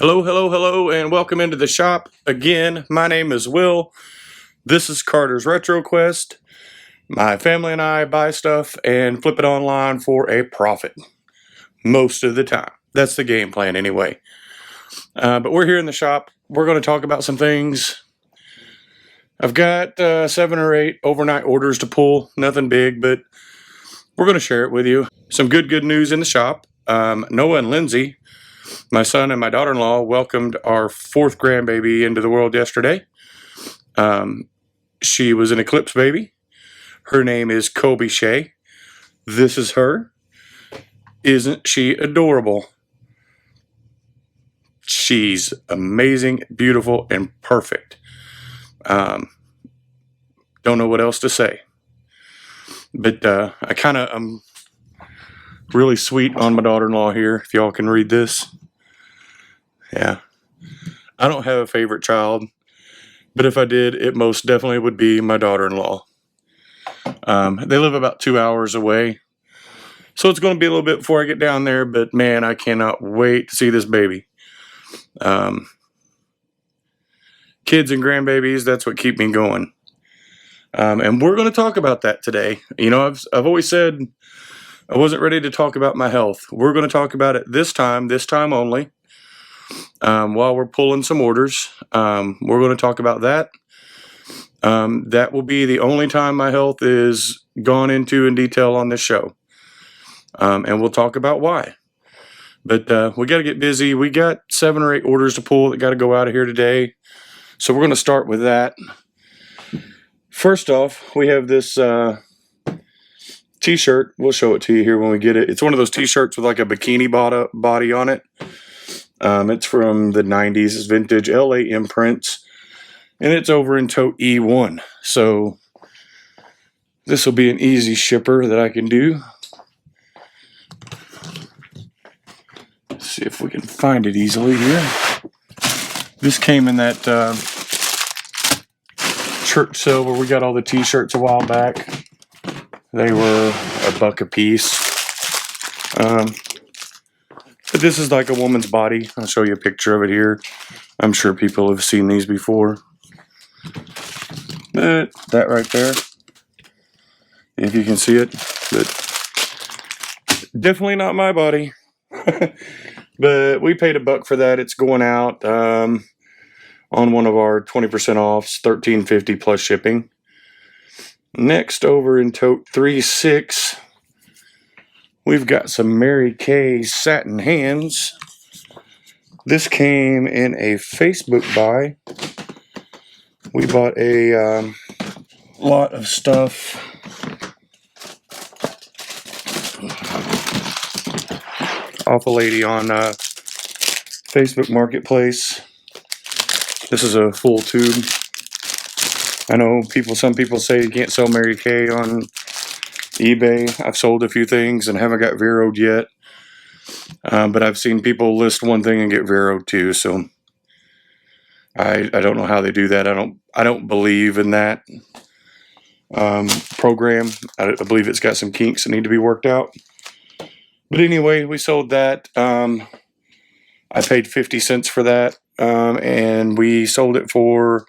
Hello, hello, hello, and welcome into the shop again. My name is Will. This is Carter's Retro Quest. My family and I buy stuff and flip it online for a profit. Most of the time. That's the game plan anyway. But we're here in the shop. We're going to talk about some things. I've got 7 or 8 overnight orders to pull. Nothing big, but we're going to share it with you. Some good news in the shop. Noah and Lindsay, my son and my daughter-in-law, welcomed our 4th grandbaby into the world yesterday. She was an Eclipse baby. Her name is Kobe Shea. This is her. Isn't she adorable? She's amazing, beautiful, and perfect. Don't know what else to say. But I'm really sweet on my daughter-in-law here, if y'all can read this. Yeah. I don't have a favorite child, but if I did, it most definitely would be my daughter-in-law. They live about 2 hours away, so it's going to be a little bit before I get down there, but man, I cannot wait to see this baby. Kids and grandbabies, that's what keep me going. And we're going to talk about that today. You know, I've always said I wasn't ready to talk about my health. We're going to talk about it this time only. While we're pulling some orders, we're going to talk about that. That will be the only time my health is gone into in detail on this show. And we'll talk about why. But we got to get busy. We got 7 or 8 orders to pull that got to go out of here today. So we're going to start with that. First off, we have this t-shirt. We'll show it to you here when we get it. It's one of those t-shirts with like a bikini body on it. It's from the 90s. It's vintage LA imprints. And it's over in tote E1. So this will be an easy shipper that I can do. Let's see if we can find it easily here. This came in that church sale where we got all the t-shirts a while back. They were $1 a piece. But this is like a woman's body. I'll show you a picture of it here. I'm sure people have seen these before. But that right there, if you can see it, but definitely not my body. But we paid $1 for that. It's going out on one of our 20% offs, $13.50 plus shipping. Next, over in tote 3-6, we've got some Mary Kay satin hands. This came in a Facebook buy. We bought a lot of stuff. Off a lady on Facebook Marketplace. This is a full tube. I know some people say you can't sell Mary Kay on eBay. I've sold a few things and haven't got zeroed yet. But I've seen people list one thing and get zeroed too, so I don't know how they do that. I don't believe in that program. I believe it's got some kinks that need to be worked out. But anyway, we sold that. I paid 50 cents for that, and we sold it for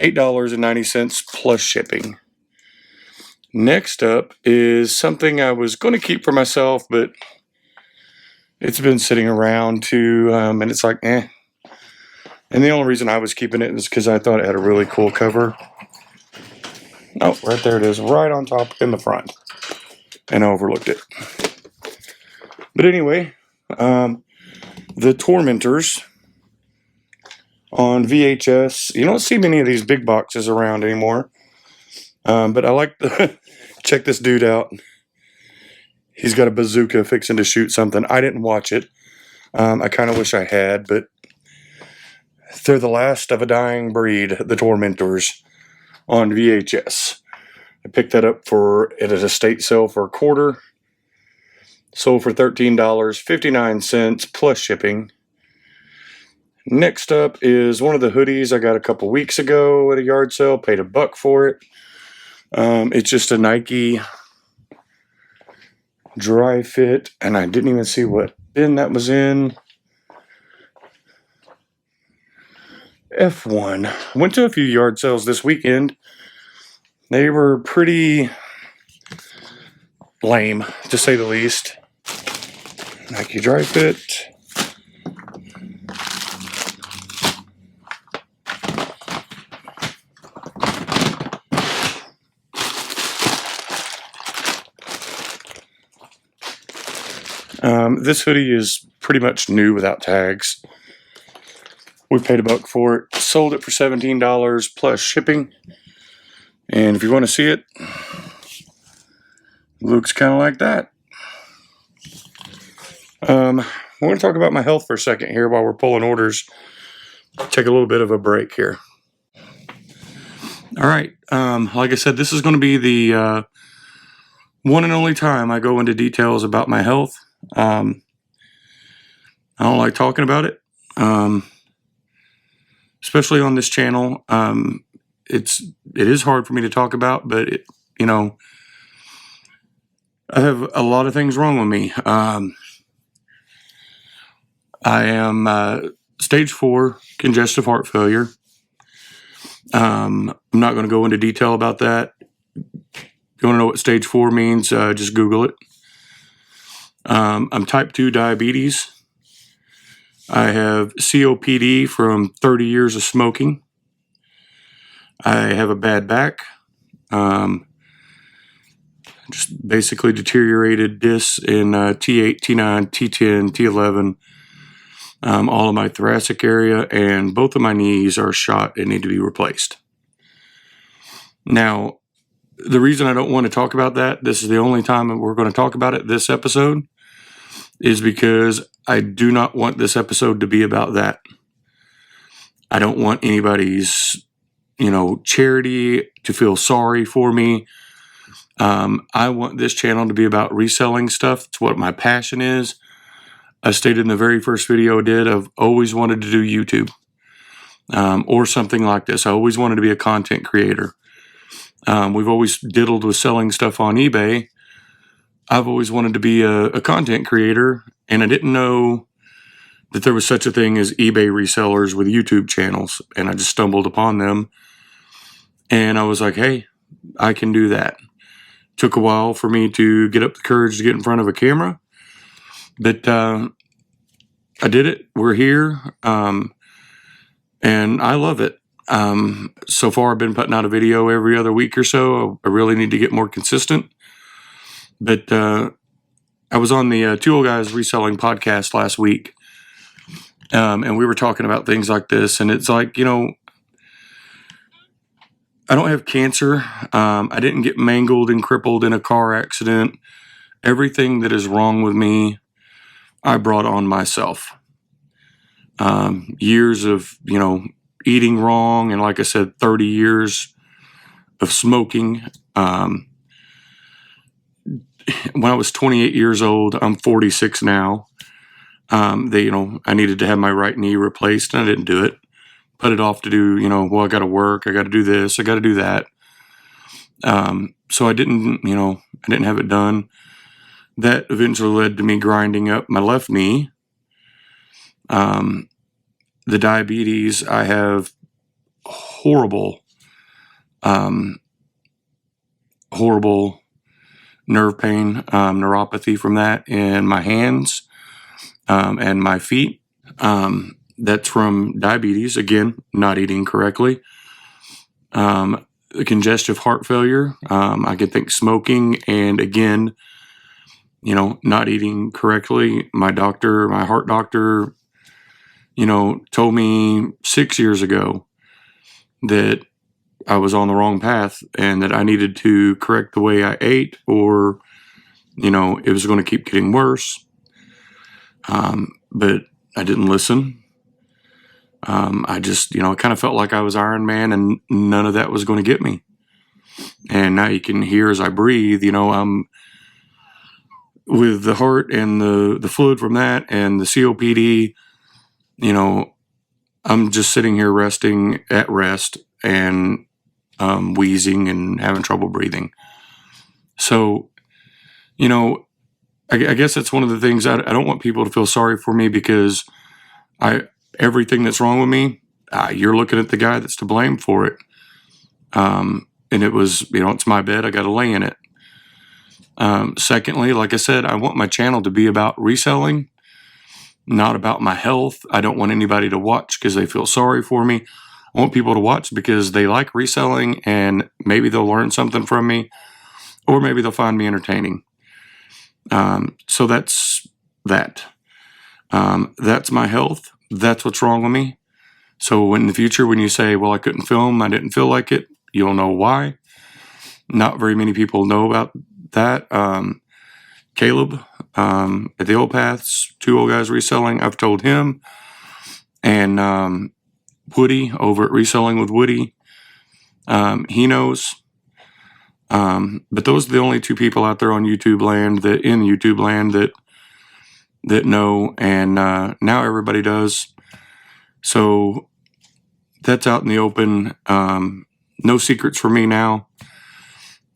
$8.90 plus shipping. Next up is something I was going to keep for myself, but it's been sitting around too, and it's like, eh. And the only reason I was keeping it is because I thought it had a really cool cover. Oh, right there it is, right on top in the front. And I overlooked it. But anyway, the Tormentors on VHS. You don't see many of these big boxes around anymore. But I like to check this dude out. He's got a bazooka fixing to shoot something. I didn't watch it. I kind of wish I had, but they're the last of a dying breed, the Tormentors, on VHS. I picked that up at an estate sale for $0.25. Sold for $13.59 plus shipping. Next up is one of the hoodies I got a couple weeks ago at a yard sale. Paid $1 for it. It's just a Nike dry fit, and I didn't even see what bin that was in. F1. Went to a few yard sales this weekend. They were pretty lame, to say the least. Nike Dry Fit. This hoodie is pretty much new without tags. We paid $1 for it. Sold it for $17 plus shipping. And if you want to see it, looks kind of like that. We're going to talk about my health for a second here while we're pulling orders. Take a little bit of a break here. All right. Like I said, this is going to be the one and only time I go into details about my health. I don't like talking about it, especially on this channel. It is hard for me to talk about, but I have a lot of things wrong with me. I am stage 4 congestive heart failure. I'm not going to go into detail about that. If you want to know what stage 4 means, just Google it. I'm type 2 diabetes. I have COPD from 30 years of smoking. I have a bad back. Just basically deteriorated discs in T8, T9, T10, T11, all of my thoracic area, and both of my knees are shot and need to be replaced. Now, the reason I don't want to talk about that, this is the only time that we're going to talk about it this episode, is because I do not want this episode to be about that. I don't want anybody's, charity to feel sorry for me. I want this channel to be about reselling stuff. It's what my passion is. I stated in the very first video I did, I've always wanted to do YouTube or something like this. I always wanted to be a content creator. We've always diddled with selling stuff on eBay. I've always wanted to be a content creator, and I didn't know that there was such a thing as eBay resellers with YouTube channels, and I just stumbled upon them, and I was like, hey, I can do that. Took a while for me to get up the courage to get in front of a camera, but I did it. We're here, and I love it. So far, I've been putting out a video every other week or so. I really need to get more consistent. But I was on the Two Old Guys Reselling podcast last week, and we were talking about things like this. And it's like, I don't have cancer. I didn't get mangled and crippled in a car accident. Everything that is wrong with me, I brought on myself. Years of, eating wrong. And like I said, 30 years of smoking. When I was 28 years old, I'm 46 now. I needed to have my right knee replaced, and I didn't do it. Put it off to do, I got to work, I got to do this, I got to do that. So I didn't have it done. That eventually led to me grinding up my left knee. The diabetes, I have horrible nerve pain, neuropathy from that in my hands and my feet. That's from diabetes, again, not eating correctly. Congestive heart failure, I can think smoking, and again, not eating correctly. My heart doctor, told me 6 years ago that I was on the wrong path and that I needed to correct the way I ate, or, it was going to keep getting worse. But I didn't listen. I just, kind of felt like I was Iron Man, and none of that was going to get me. And now you can hear as I breathe, I'm with the heart and the fluid from that and the COPD, I'm just sitting here resting at rest and wheezing and having trouble breathing. So, I guess that's one of the things I don't want people to feel sorry for me, because everything that's wrong with me, you're looking at the guy that's to blame for it. And it was, it's my bed. I got to lay in it. Secondly, like I said, I want my channel to be about reselling, not about my health. I don't want anybody to watch because they feel sorry for me. I want people to watch because they like reselling and maybe they'll learn something from me, or maybe they'll find me entertaining. So that's that. That's my health. That's what's wrong with me. So in the future, when you say, well, I couldn't film, I didn't feel like it, you'll know why. Not very many people know about that. Caleb at the Old Paths, 2 old guys reselling, I've told him. And Woody over at Reselling with Woody, he knows. But those are the only 2 people out there on YouTube land that know, and now everybody does. So that's out in the open. No secrets for me now.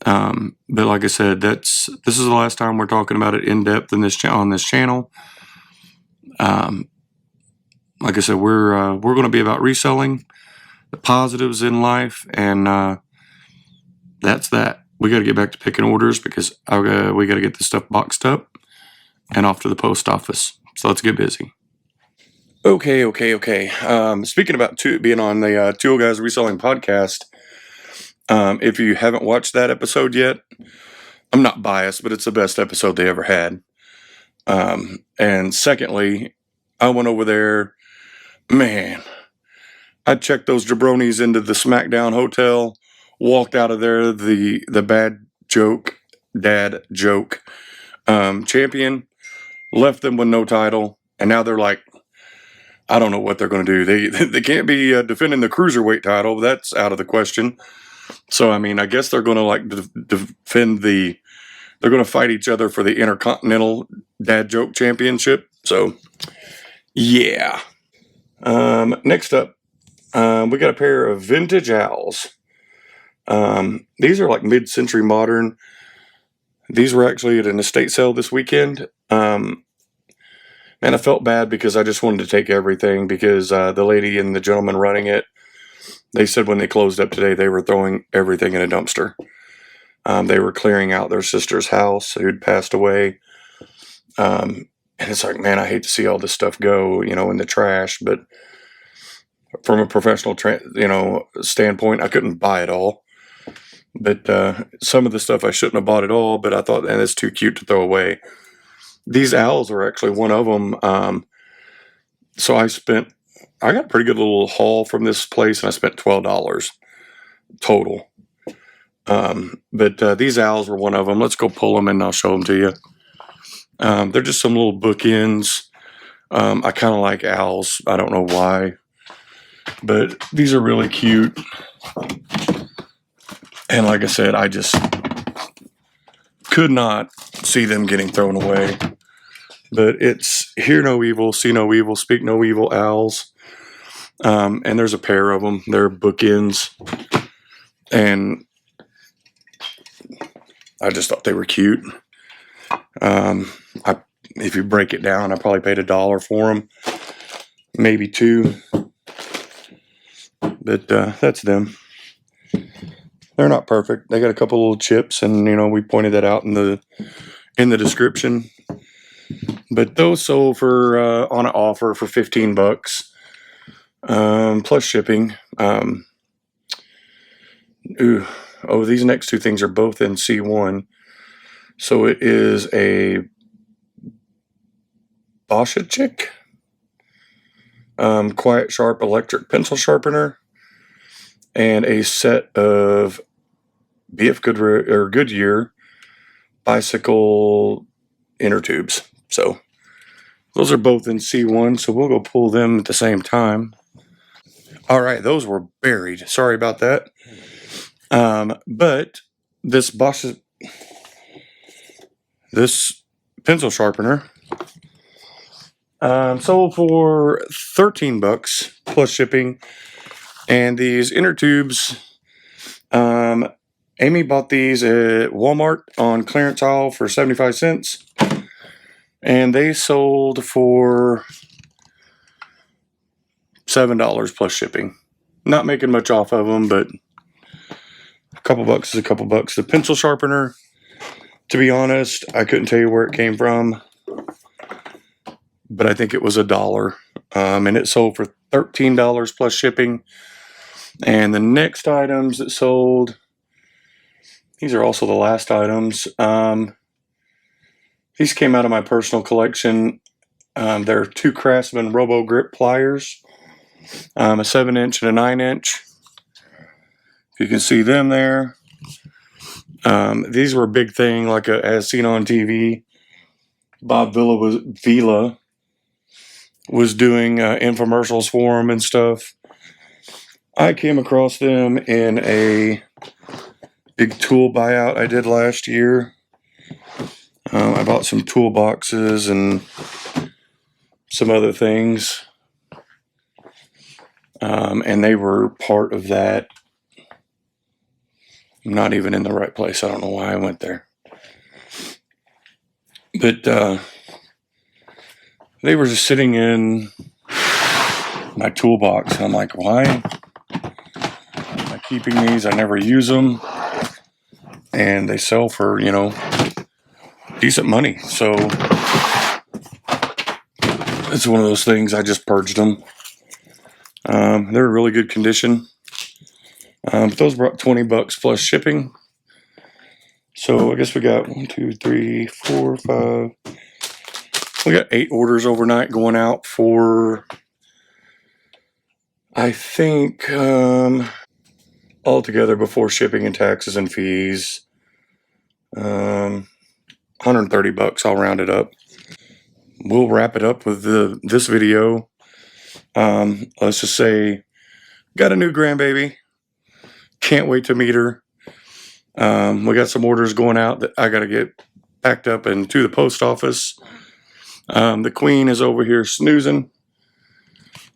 But like I said, this is the last time we're talking about it in depth on this channel. Like I said, we're going to be about reselling, the positives in life, and that's that. We got to get back to picking orders because we got to get this stuff boxed up and off to the post office. So let's get busy. Okay. Speaking about being on the 2 Old Guys Reselling podcast, if you haven't watched that episode yet, I'm not biased, but it's the best episode they ever had. And secondly, I went over there, man, I checked those jabronis into the SmackDown hotel, walked out of there, the dad joke champion, left them with no title, and now they're like, I don't know what they're going to do. They can't be defending the cruiserweight title. That's out of the question. So, I mean, I guess they're going to defend they're going to fight each other for the Intercontinental Dad Joke Championship. So, yeah. Next up, we got a pair of vintage owls. These are like mid-century modern. These were actually at an estate sale this weekend. And I felt bad because I just wanted to take everything because the lady and the gentleman running it, they said when they closed up today, they were throwing everything in a dumpster. They were clearing out their sister's house who'd passed away. And it's like, man, I hate to see all this stuff go, in the trash. But from a professional, standpoint, I couldn't buy it all. But some of the stuff I shouldn't have bought at all. But I thought, man, it's too cute to throw away. These owls are actually one of them. So I got a pretty good little haul from this place, and I spent $12 total. But these owls were one of them. Let's go pull them and I'll show them to you. They're just some little bookends. I kind of like owls. I don't know why, but these are really cute. And like I said, I just could not see them getting thrown away. But it's hear no evil, see no evil, speak no evil owls. And there's a pair of them. They're bookends. And I just thought they were cute. If you break it down, I probably paid $1 for them. Maybe $2. But that's them. They're not perfect. They got a couple little chips, and we pointed that out in the description. But those sold for on an offer for $15, plus shipping. These next 2 things are both in C1. So it is a Bosch-Chick, quiet sharp electric pencil sharpener, and a set of BF Goodyear bicycle inner tubes. So those are both in C1, so we'll go pull them at the same time. All right, those were buried. Sorry about that. But this pencil sharpener sold for $13 plus shipping. And these inner tubes, Amy bought these at Walmart on clearance aisle for 75 cents. And they sold for $7 plus shipping. Not making much off of them, but a couple bucks is a couple bucks. The pencil sharpener, to be honest, I couldn't tell you where it came from, but I think it was $1. And it sold for $13 plus shipping. And the next items that sold, these are also the last items. These came out of my personal collection. They're 2 Craftsman Robo Grip pliers, a 7-inch and a 9-inch. You can see them there. These were a big thing, like as seen on TV. Bob Vila was doing infomercials for them and stuff. I came across them in a big tool buyout I did last year. I bought some toolboxes and some other things. And they were part of that. I'm not even in the right place. I don't know why I went there. But they were just sitting in my toolbox. And I'm like, why am I keeping these? I never use them. And they sell for, decent money. So it's one of those things. I just purged them. They're in really good condition. But those brought $20 plus shipping. So I guess we got 1, 2, 3, 4, 5. We got 8 orders overnight going out for, I think, altogether before shipping and taxes and fees, $130. I'll round it up. We'll wrap it up with this video. Let's just say, got a new grandbaby. Can't wait to meet her. We got some orders going out that I got to get packed up and to the post office. The queen is over here snoozing.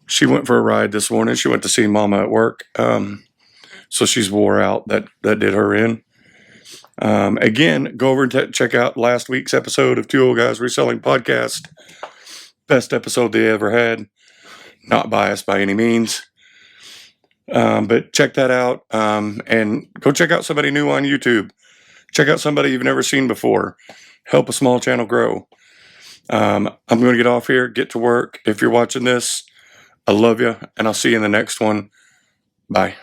She went for a ride this morning. She went to see Mama at work. So she's wore out. That did her in. Again, go over and check out last week's episode of Two Old Guys Reselling Podcast. Best episode they ever had. Not biased by any means. But check that out. And go check out somebody new on YouTube. Check out somebody you've never seen before. Help a small channel grow. I'm going to get off here, get to work. If you're watching this, I love you, and I'll see you in the next one. Bye.